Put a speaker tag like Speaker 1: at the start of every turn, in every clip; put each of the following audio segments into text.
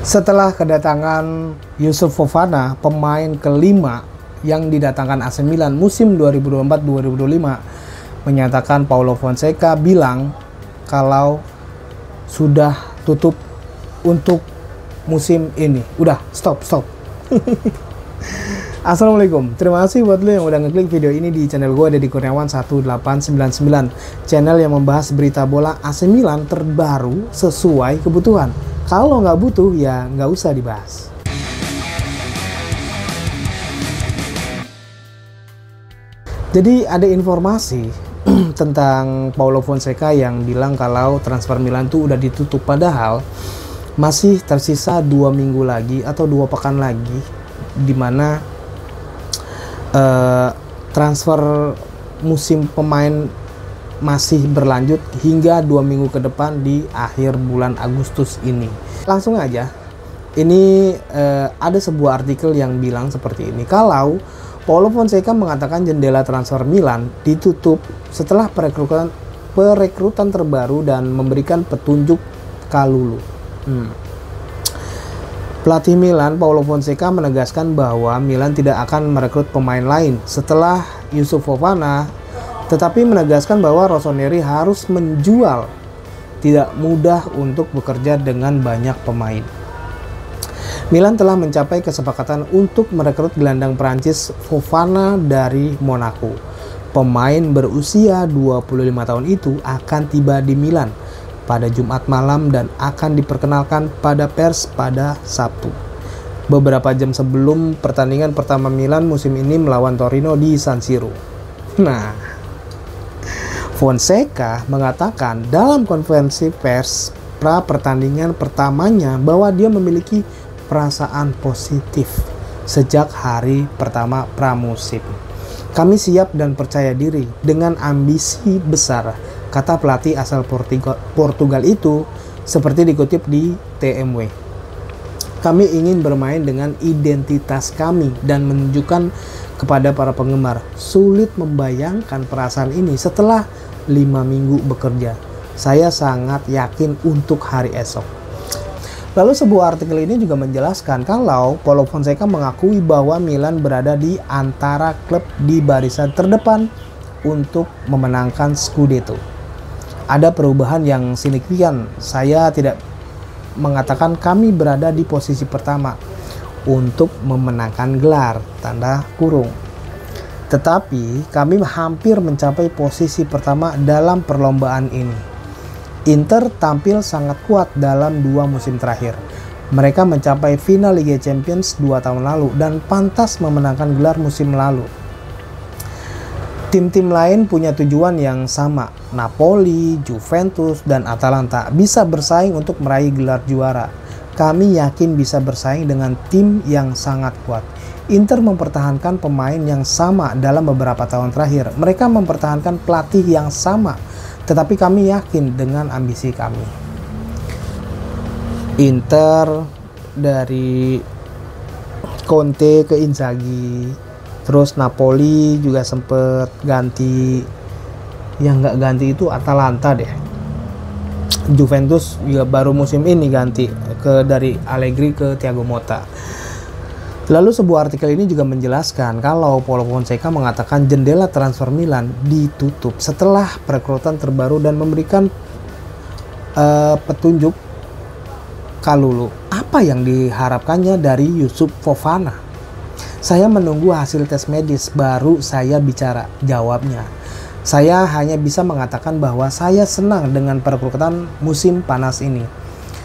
Speaker 1: Setelah kedatangan Yusuf Fofana, pemain kelima yang didatangkan AC Milan musim 2024-2025, menyatakan Paulo Fonseca bilang kalau sudah tutup untuk musim ini. Udah, stop. Assalamualaikum, terima kasih buat lo yang udah ngeklik video ini di channel gue, Deddy Kurniawan 1899, channel yang membahas berita bola AC Milan terbaru sesuai kebutuhan. Kalau nggak butuh ya nggak usah dibahas. Jadi ada informasi tentang Paulo Fonseca yang bilang kalau transfer Milan tuh udah ditutup, padahal masih tersisa 2 minggu lagi atau 2 pekan lagi dimana transfer musim pemain masih berlanjut hingga 2 minggu ke depan di akhir bulan Agustus ini. Langsung aja, ini ada sebuah artikel yang bilang seperti ini, kalau Paulo Fonseca mengatakan jendela transfer Milan ditutup setelah perekrutan terbaru dan memberikan petunjuk Kalulu. Pelatih Milan, Paulo Fonseca, menegaskan bahwa Milan tidak akan merekrut pemain lain setelah Yusuf Fofana, tetapi menegaskan bahwa Rossoneri harus menjual. Tidak mudah untuk bekerja dengan banyak pemain. Milan telah mencapai kesepakatan untuk merekrut gelandang Prancis Fofana dari Monaco. Pemain berusia 25 tahun itu akan tiba di Milan pada Jumat malam dan akan diperkenalkan pada pers pada Sabtu, beberapa jam sebelum pertandingan pertama Milan musim ini melawan Torino di San Siro. Nah, Fonseca mengatakan dalam konferensi pers pra pertandingan pertamanya bahwa dia memiliki perasaan positif sejak hari pertama pramusim. Kami siap dan percaya diri dengan ambisi besar, kata pelatih asal Portugal itu, seperti dikutip di TMW. Kami ingin bermain dengan identitas kami dan menunjukkan kepada para penggemar. Sulit membayangkan perasaan ini setelah 5 minggu bekerja. Saya sangat yakin untuk hari esok. Lalu sebuah artikel ini juga menjelaskan kalau Paulo Fonseca mengakui bahwa Milan berada di antara klub di barisan terdepan untuk memenangkan Scudetto. Ada perubahan yang signifikan. Saya tidak mengatakan kami berada di posisi pertama untuk memenangkan gelar, tanda kurung. Tetapi kami hampir mencapai posisi pertama dalam perlombaan ini. Inter tampil sangat kuat dalam 2 musim terakhir. Mereka mencapai final Liga Champions 2 tahun lalu dan pantas memenangkan gelar musim lalu. Tim-tim lain punya tujuan yang sama. Napoli, Juventus, dan Atalanta bisa bersaing untuk meraih gelar juara. Kami yakin bisa bersaing dengan tim yang sangat kuat. Inter mempertahankan pemain yang sama dalam beberapa tahun terakhir. Mereka mempertahankan pelatih yang sama, tetapi kami yakin dengan ambisi kami. Inter dari Conte ke Inzaghi, terus Napoli juga sempet ganti, yang nggak ganti itu Atalanta deh. Juventus juga baru musim ini ganti dari Allegri ke Thiago Motta. Lalu sebuah artikel ini juga menjelaskan kalau Paulo Fonseca mengatakan jendela transfer Milan ditutup setelah perekrutan terbaru dan memberikan petunjuk Kalulu. Apa yang diharapkannya dari Yusuf Fofana? Saya menunggu hasil tes medis baru saya bicara, jawabnya. Saya hanya bisa mengatakan bahwa saya senang dengan perekrutan musim panas ini.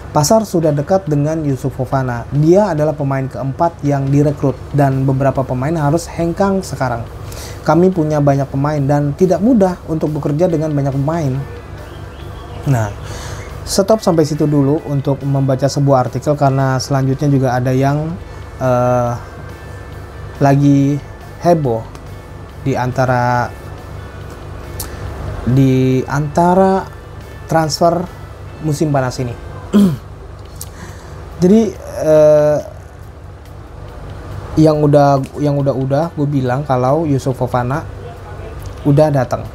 Speaker 1: Pasar sudah dekat dengan Yusuf Fofana. Dia adalah pemain keempat yang direkrut dan beberapa pemain harus hengkang sekarang. Kami punya banyak pemain dan tidak mudah untuk bekerja dengan banyak pemain. Nah, stop sampai situ dulu untuk membaca sebuah artikel karena selanjutnya juga ada yang lagi heboh di antara transfer musim panas ini. Jadi yang udah gue bilang kalau Yusuf Fofana udah datang.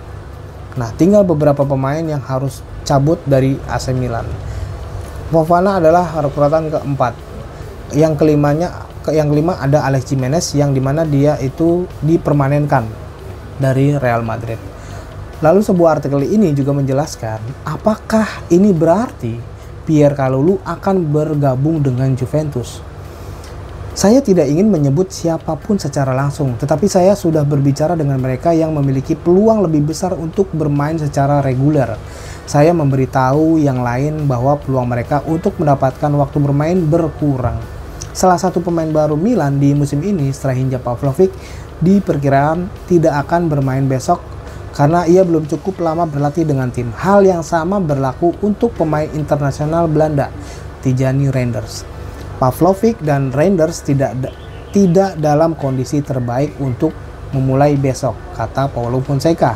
Speaker 1: Nah, tinggal beberapa pemain yang harus cabut dari AC Milan. Fofana adalah rekrutan keempat. yang kelima ada Alex Jimenez, yang dimana dia itu dipermanenkan dari Real Madrid. Lalu sebuah artikel ini juga menjelaskan, apakah ini berarti Pierre Kalulu akan bergabung dengan Juventus? Saya tidak ingin menyebut siapapun secara langsung, tetapi saya sudah berbicara dengan mereka yang memiliki peluang lebih besar untuk bermain secara reguler. Saya memberitahu yang lain bahwa peluang mereka untuk mendapatkan waktu bermain berkurang. Salah satu pemain baru Milan di musim ini, Strahinja Pavlovic, diperkirakan tidak akan bermain besok karena ia belum cukup lama berlatih dengan tim. Hal yang sama berlaku untuk pemain internasional Belanda, Tijani Reinders. Pavlovic dan Reinders tidak dalam kondisi terbaik untuk memulai besok, kata Paulo Fonseca.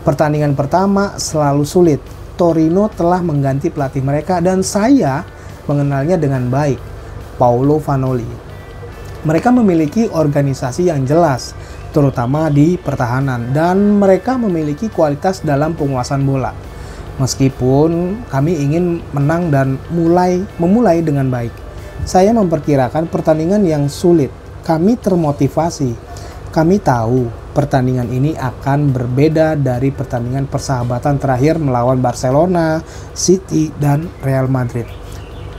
Speaker 1: Pertandingan pertama selalu sulit. Torino telah mengganti pelatih mereka dan saya mengenalnya dengan baik, Paolo Vanoli. Mereka memiliki organisasi yang jelas, terutama di pertahanan, dan mereka memiliki kualitas dalam penguasaan bola. Meskipun kami ingin menang dan memulai dengan baik, saya memperkirakan pertandingan yang sulit. Kami termotivasi. Kami tahu pertandingan ini akan berbeda dari pertandingan persahabatan terakhir melawan Barcelona, City, dan Real Madrid.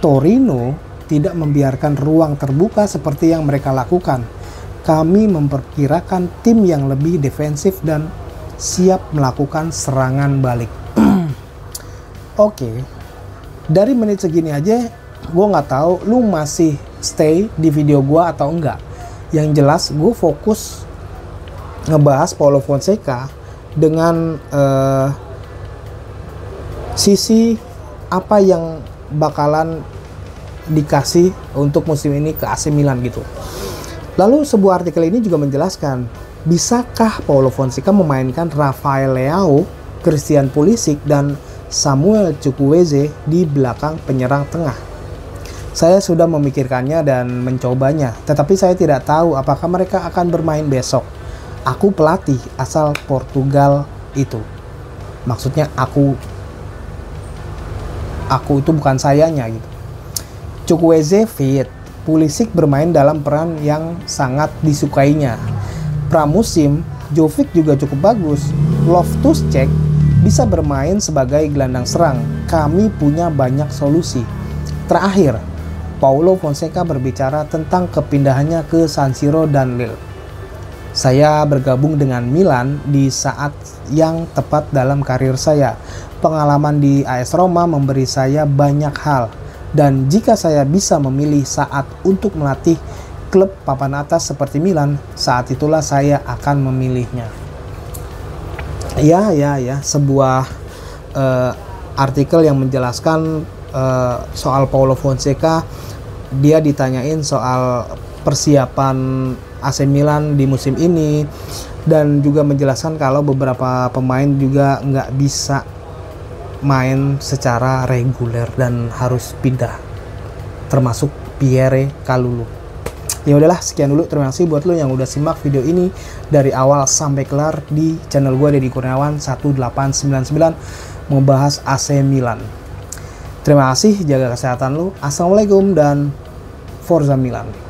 Speaker 1: Torino tidak membiarkan ruang terbuka seperti yang mereka lakukan. Kami memperkirakan tim yang lebih defensif dan siap melakukan serangan balik. Oke, dari menit segini aja gue nggak tahu lu masih stay di video gue atau enggak. Yang jelas gue fokus ngebahas Paulo Fonseca dengan sisi apa yang bakalan dikasih untuk musim ini ke AC Milan gitu. Lalu sebuah artikel ini juga menjelaskan, bisakah Paulo Fonseca memainkan Rafael Leao, Christian Pulisic, dan Samuel Chukwueze di belakang penyerang tengah? Saya sudah memikirkannya dan mencobanya, tetapi saya tidak tahu apakah mereka akan bermain besok. Aku pelatih asal Portugal itu. Maksudnya aku itu bukan sayanya gitu. Chukwueze fit, Pulisic bermain dalam peran yang sangat disukainya. Pramusim, Jovic juga cukup bagus. Loftus-Cheek bisa bermain sebagai gelandang serang. Kami punya banyak solusi. Terakhir, Paulo Fonseca berbicara tentang kepindahannya ke San Siro dan Lille. Saya bergabung dengan Milan di saat yang tepat dalam karir saya. Pengalaman di AS Roma memberi saya banyak hal. Dan jika saya bisa memilih saat untuk melatih klub papan atas seperti Milan, saat itulah saya akan memilihnya. Ya, sebuah artikel yang menjelaskan soal Paulo Fonseca. Dia ditanyain soal persiapan AC Milan di musim ini, dan juga menjelaskan kalau beberapa pemain juga nggak bisa main secara reguler dan harus pindah, termasuk Pierre Kalulu. Ya udahlah, sekian dulu. Terima kasih buat lo yang udah simak video ini dari awal sampai kelar di channel gue Deddy Kurniawan 1899 membahas AC Milan. Terima kasih, jaga kesehatan lo. Assalamualaikum dan Forza Milan.